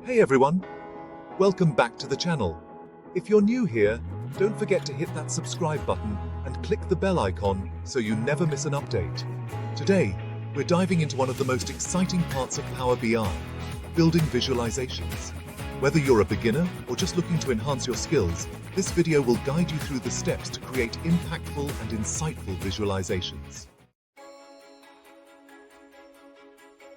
Hey everyone, welcome back to the channel. If you're new here, don't forget to hit that subscribe button and click the bell icon so you never miss an update. Today, we're diving into one of the most exciting parts of Power BI, building visualizations. Whether you're a beginner or just looking to enhance your skills, this video will guide you through the steps to create impactful and insightful visualizations.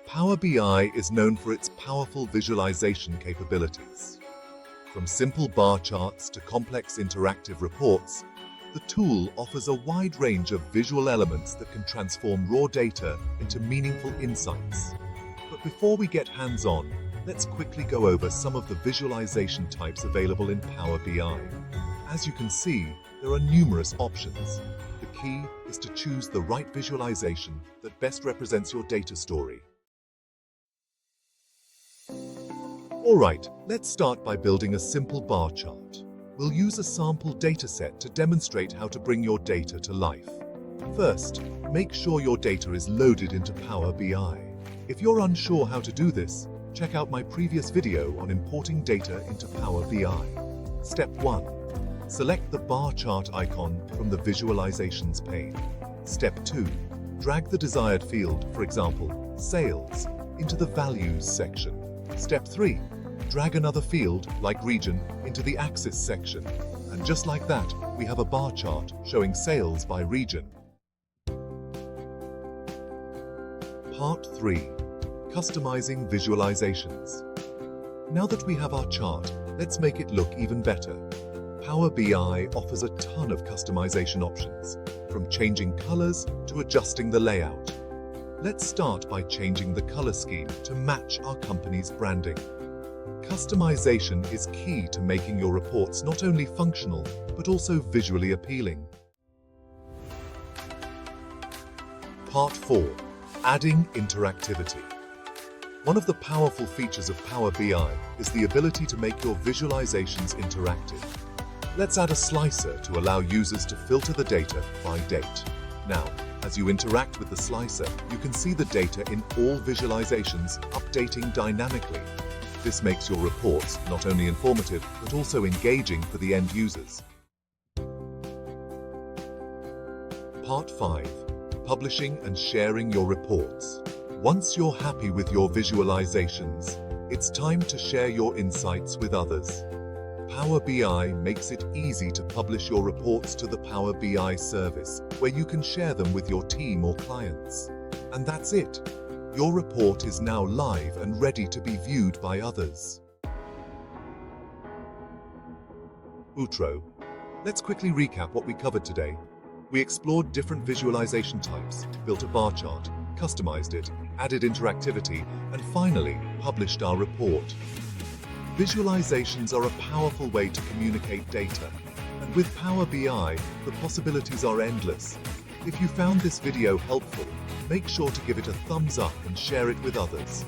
Power BI is known for its powerful visualization capabilities. From simple bar charts to complex interactive reports, the tool offers a wide range of visual elements that can transform raw data into meaningful insights. But before we get hands-on, let's quickly go over some of the visualization types available in Power BI. As you can see, there are numerous options. The key is to choose the right visualization that best represents your data story. Alright, let's start by building a simple bar chart. We'll use a sample dataset to demonstrate how to bring your data to life. First, make sure your data is loaded into Power BI. If you're unsure how to do this, check out my previous video on importing data into Power BI. Step 1. Select the bar chart icon from the Visualizations pane. Step 2. Drag the desired field, for example, Sales, into the Values section. Step 3. Drag another field, like Region, into the Axis section. And just like that, we have a bar chart showing sales by region. Part 3. Customizing visualizations. Now that we have our chart, let's make it look even better. Power BI offers a ton of customization options, from changing colors to adjusting the layout. Let's start by changing the color scheme to match our company's branding. Customization is key to making your reports not only functional, but also visually appealing. Part 4. Adding interactivity. One of the powerful features of Power BI is the ability to make your visualizations interactive. Let's add a slicer to allow users to filter the data by date. Now, as you interact with the slicer, you can see the data in all visualizations updating dynamically. This makes your reports not only informative, but also engaging for the end users. Part 5. Publishing and sharing your reports. Once you're happy with your visualizations, it's time to share your insights with others. Power BI makes it easy to publish your reports to the Power BI service, where you can share them with your team or clients. And that's it. Your report is now live and ready to be viewed by others. Outro. Let's quickly recap what we covered today. We explored different visualization types, built a bar chart, customized it, added interactivity, and finally, published our report. Visualizations are a powerful way to communicate data, and with Power BI, the possibilities are endless. If you found this video helpful, make sure to give it a thumbs up and share it with others.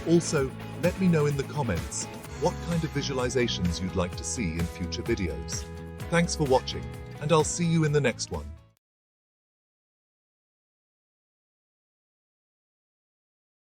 Also, let me know in the comments what kind of visualizations you'd like to see in future videos. Thanks for watching, and I'll see you in the next one.